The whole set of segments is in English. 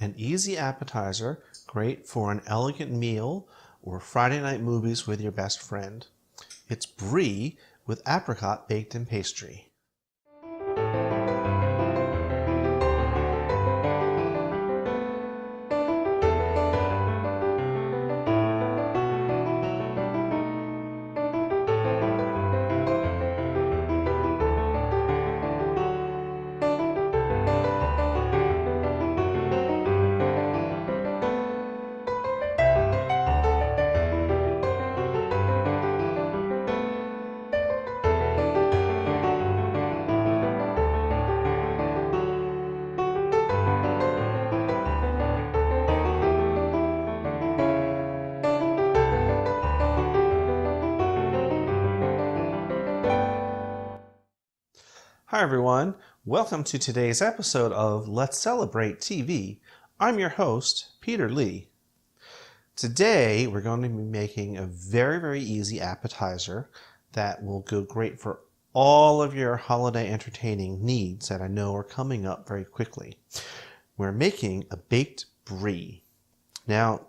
An easy appetizer, great for an elegant meal or Friday night movies with your best friend. It's Brie with apricot baked in pastry. Hi everyone, welcome to today's episode of Let's Celebrate TV. I'm your host, Peter Lee. Today we're going to be making a very easy appetizer that will go great for all of your holiday entertaining needs that I know are coming up very quickly. We're making a baked Brie. Now,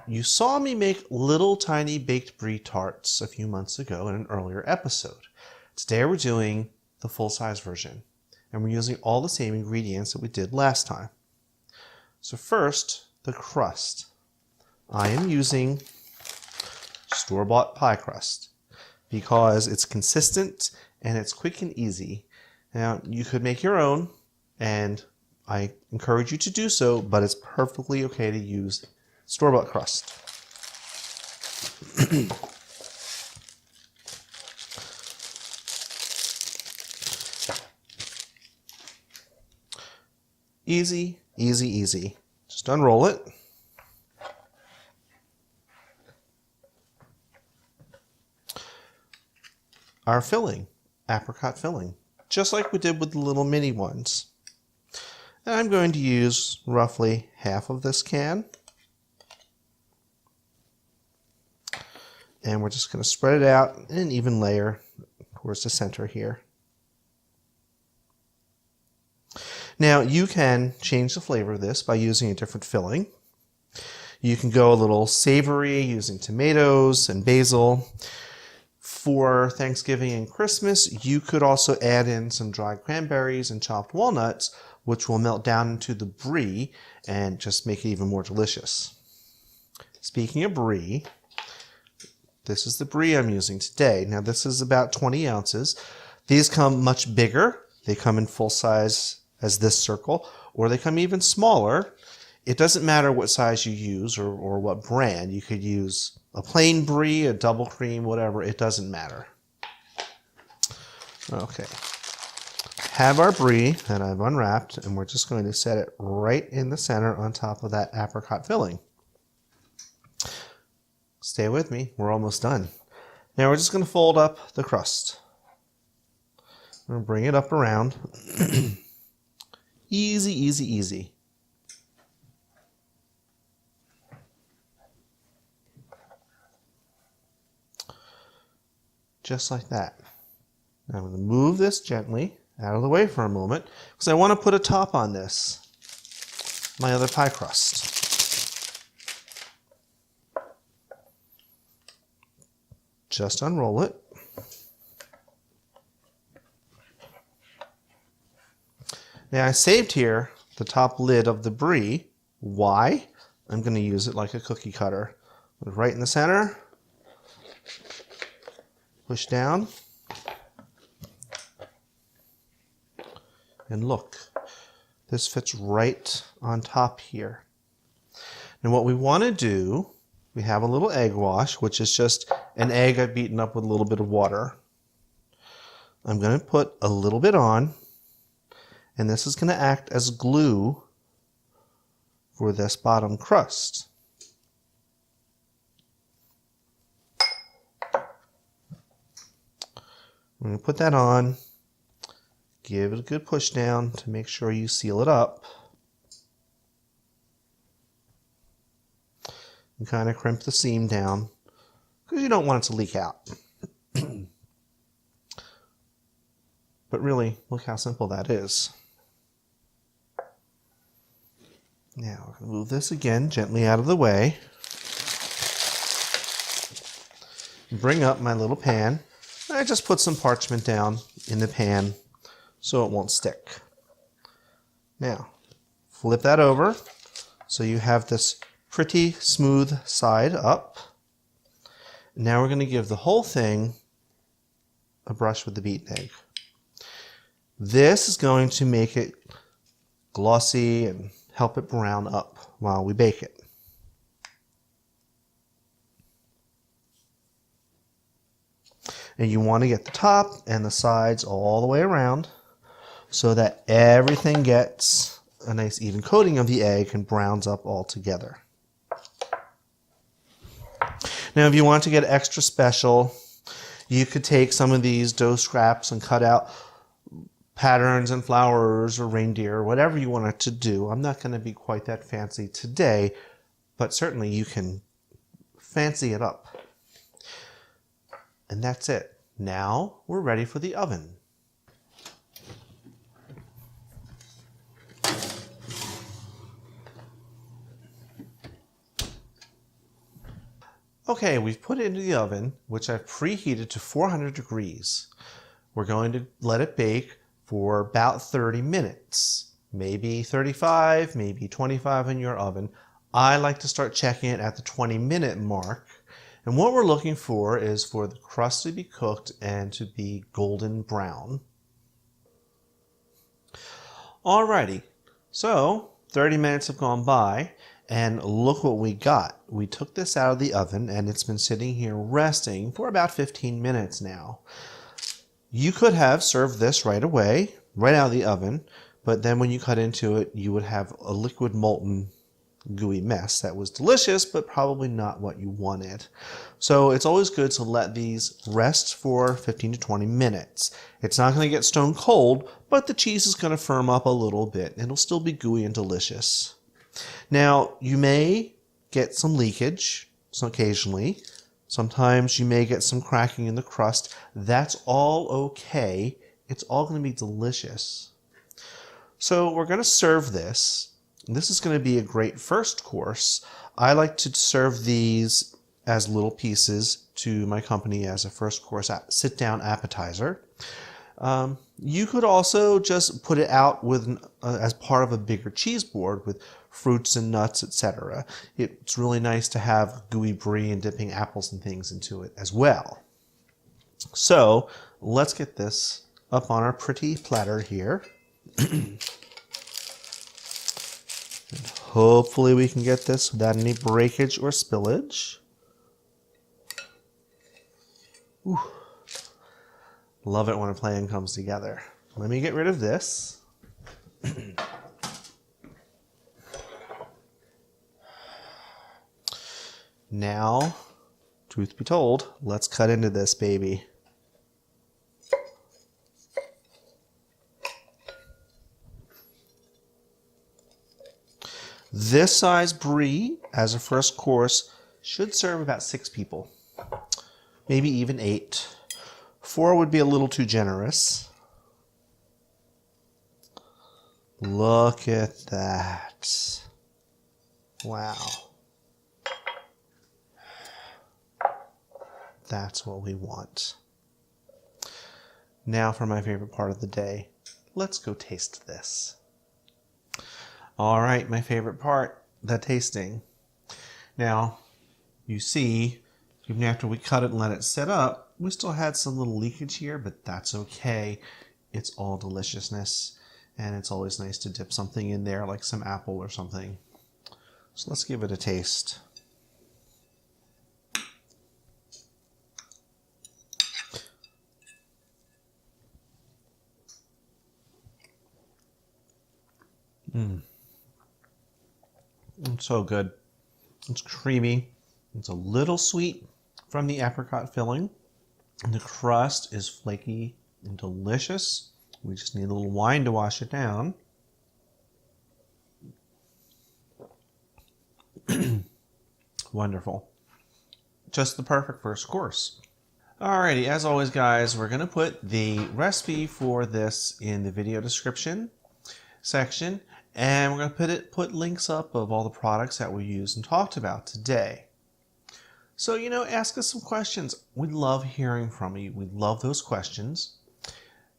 you saw me make little tiny baked Brie tarts a few months ago in an earlier episode. Today we're doing the full-size version, and we're using all the same ingredients that we did last time. So first, the crust. I am using store-bought pie crust because it's consistent and it's quick and easy. Now, you could make your own, and I encourage you to do so, but it's perfectly okay to use store-bought crust. Easy, easy, easy. Just unroll it. Our filling, apricot filling, just like we did with the little mini ones. And I'm going to use roughly half of this can. And we're just going to spread it out in an even layer towards the center here. Now, you can change the flavor of this by using a different filling. You can go a little savory using tomatoes and basil. For Thanksgiving and Christmas, you could also add in some dried cranberries and chopped walnuts, which will melt down into the Brie and just make it even more delicious. Speaking of Brie, this is the Brie I'm using today. Now, this is about 20 ounces. These come much bigger. They come in full size as this circle, or they come even smaller. It doesn't matter what size you use or what brand. You could use a plain Brie, a double cream, whatever. It doesn't matter. Okay. Have our Brie that I've unwrapped, and we're just going to set it right in the center on top of that apricot filling. Stay with me. We're almost done. Now we're just going to fold up the crust. I'm going to bring it up around. Easy, easy, easy. Just like that. Now I'm going to move this gently out of the way for a moment because I want to put a top on this, my other pie crust. Just unroll it. Now I saved here the top lid of the Brie. Why? I'm going to use it like a cookie cutter. Right in the center. Push down. And look, this fits right on top here. Now what we want to do, we have a little egg wash, which is just an egg I've beaten up with a little bit of water. I'm going to put a little bit on. And this is going to act as glue for this bottom crust. I'm going to put that on, give it a good push down to make sure you seal it up. And kind of crimp the seam down because you don't want it to leak out. But really, look how simple that is. Now, I'm going to move this again gently out of the way. Bring up my little pan. I just put some parchment down in the pan so it won't stick. Now, flip that over so you have this pretty smooth side up. Now we're going to give the whole thing a brush with the beaten egg. This is going to make it glossy and help it brown up while we bake it. And you want to get the top and the sides all the way around so that everything gets a nice even coating of the egg and browns up all together. Now, if you want to get extra special, you could take some of these dough scraps and cut out patterns and flowers or reindeer or whatever you want it to do. I'm not going to be quite that fancy today, but certainly you can fancy it up. And that's it. Now we're ready for the oven. Okay, we've put it into the oven, which I've preheated to 400 degrees. We're going to let it bake for about 30 minutes, maybe 35, maybe 25 in your oven. I like to start checking it at the 20-minute mark. And what we're looking for is for the crust to be cooked and to be golden brown. Alrighty, so 30 minutes have gone by. And look what we got. We took this out of the oven and it's been sitting here resting for about 15 minutes now. You could have served this right away, right out of the oven, but then when you cut into it, you would have a liquid molten gooey mess that was delicious, but probably not what you wanted. So it's always good to let these rest for 15 to 20 minutes. It's not going to get stone cold, but the cheese is going to firm up a little bit. It'll still be gooey and delicious. Now, you may get some leakage occasionally. Sometimes you may get some cracking in the crust. That's all okay. It's all going to be delicious. So we're going to serve this. This is going to be a great first course. I like to serve these as little pieces to my company as a first course sit-down appetizer. You could also just put it out with as part of a bigger cheese board with fruits and nuts, etc. It's really nice to have gooey brie and dipping apples and things into it as well. So let's get this up on our pretty platter here. And hopefully we can get this without any breakage or spillage. Ooh. Love it when a plan comes together. Let me get rid of this. Now, truth be told, let's cut into this baby. This size brie, as a first course, should serve about 6 people. Maybe even 8. 4 would be a little too generous. Look at that. Wow. That's what we want. Now for my favorite part of the day. Let's go taste this. All right, my favorite part, the tasting. Now, you see, even after we cut it and let it set up, we still had some little leakage here, but that's okay. It's all deliciousness, and it's always nice to dip something in there, like some apple or something. So let's give it a taste. It's so good. It's creamy. It's a little sweet from the apricot filling. And the crust is flaky and delicious. We just need a little wine to wash it down. Wonderful. Just the perfect first course. Alrighty, as always guys, we're going to put the recipe for this in the video description section. And we're going to put links up of all the products that we used and talked about today. So, ask us some questions. We love hearing from you. We love those questions.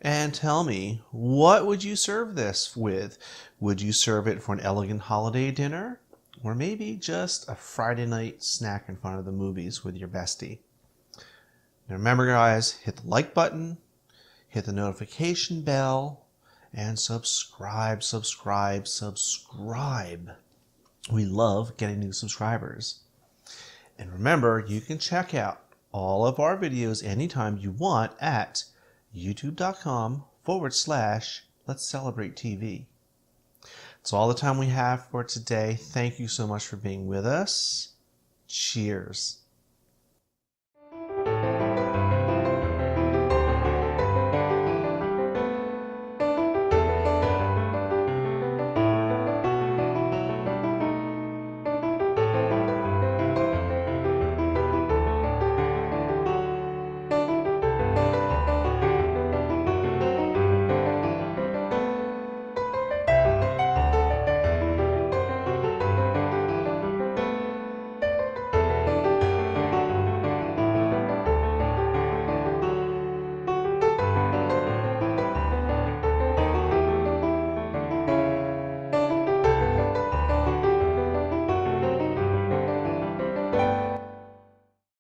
And tell me, what would you serve this with? Would you serve it for an elegant holiday dinner? Or maybe just a Friday night snack in front of the movies with your bestie? Now remember, guys, hit the like button, hit the notification bell, and subscribe. We love getting new subscribers. And remember, you can check out all of our videos anytime you want at youtube.com/Let's Celebrate TV. That's all the time we have for today. Thank you so much for being with us. Cheers.